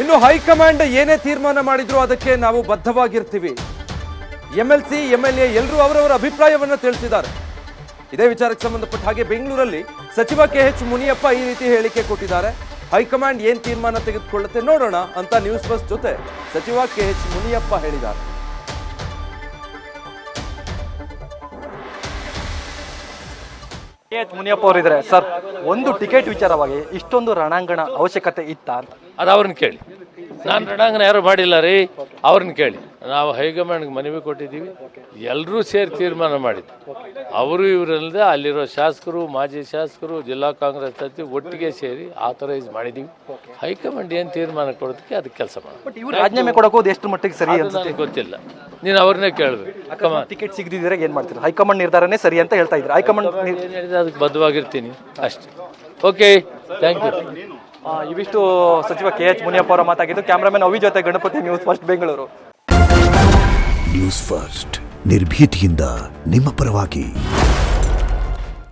ಇನ್ನು ಹೈಕಮಾಂಡ್ ಏನೇ ತೀರ್ಮಾನ ಮಾಡಿದ್ರು ಅದಕ್ಕೆ ನಾವು ಬದ್ಧವಾಗಿರ್ತೀವಿ. MLC MLA ಎಲ್ಲರೂ ಅವರವರ ಅಭಿಪ್ರಾಯವನ್ನು ತಿಳಿಸಿದ್ದಾರೆ. ಇದೇ ವಿಚಾರಕ್ಕೆ ಸಂಬಂಧಪಟ್ಟ ಹಾಗೆ ಬೆಂಗಳೂರಲ್ಲಿ ಸಚಿವ KH ಮುನಿಯಪ್ಪ ಈ ರೀತಿ ಹೇಳಿಕೆ ಕೊಟ್ಟಿದ್ದಾರೆ. ಹೈಕಮಾಂಡ್ ಏನ್ ತೀರ್ಮಾನ ತೆಗೆದುಕೊಳ್ಳುತ್ತೆ ನೋಡೋಣ ಅಂತ ನ್ಯೂಸ್ ಫಸ್ಟ್ ಜೊತೆ ಸಚಿವ KH ಮುನಿಯಪ್ಪ ಹೇಳಿದ್ದಾರೆ. KH ಮುನಿಯಪ್ಪ ಅವರು ಇದ್ದಾರೆ ಸರ್. ಒಂದು ಟಿಕೆಟ್ ವಿಚಾರವಾಗಿ ಇಷ್ಟೊಂದು ರಣಾಂಗಣ ಅವಶ್ಯಕತೆ ಇತ್ತ ಅಂತ ಅದು ಅವ್ರನ್ನ ಕೇಳಿ. ನಾನು ರಣಾಂಗಣ ಯಾರು ಮಾಡಿಲ್ಲ ರೀ, ಅವ್ರನ್ನ ಕೇಳಿ. ನಾವು ಹೈಕಮಾಂಡ್ಗೆ ಮನವಿ ಕೊಟ್ಟಿದ್ದೀವಿ, ಎಲ್ಲರೂ ಸೇರಿ ತೀರ್ಮಾನ ಮಾಡಿದ್ದು. ಅವರು ಇವರಲ್ಲದೆ ಅಲ್ಲಿರೋ ಶಾಸಕರು, ಮಾಜಿ ಶಾಸಕರು, ಜಿಲ್ಲಾ ಕಾಂಗ್ರೆಸ್ ಸಚಿವ ಒಟ್ಟಿಗೆ ಸೇರಿ ಆಥರೈಸ್ ಮಾಡಿದ್ದೀವಿ. ಹೈಕಮಾಂಡ್ ಏನು ತೀರ್ಮಾನ ಕೊಡೋದಕ್ಕೆ ಅದಕ್ಕೆ ಕೆಲಸ ಮಾಡಿ. ಬಟ್ ಇವ್ರು ರಾಜೀನಾಮೆ ಕೊಡೋದು ಎಷ್ಟು ಮಟ್ಟಿಗೆ ಸರಿ ಅಂತ ನನಗೆ ಗೊತ್ತಿಲ್ಲ, ನೀನು ಅವ್ರನ್ನೇ ಕೇಳಬೇಕು. ಟಿಕೆಟ್ ಸಿಗದಿದ್ರೆ ಏನ್ ಮಾಡ್ತೀರಾ? ಹೈಕಮಾಂಡ್ ನಿರ್ಧಾರನೇ ಸರಿ ಅಂತ ಹೇಳ್ತಾ ಇದ್ರು. ಹೈಕಮಾಂಡ್ ಏನು ಹೇಳಿದ್ರೆ ಅದಕ್ಕೆ ಬದ್ಧವಾಗಿರ್ತೀನಿ ಅಷ್ಟೇ. Okay, thank you. ಇವಿಷ್ಟು ಸಚಿವ KH ಮುನಿಯಪ್ಪ ಅವರ ಮಾತಾಗಿದ್ದು. ಕ್ಯಾಮ್ರಾಮನ್ ಅವಿ ಜೊತೆ Ganapathi, news first Bengaluru. News first ನಿರ್ಭೀತಿಯಿಂದ ನಿಮ್ಮ ಪರವಾಗಿ.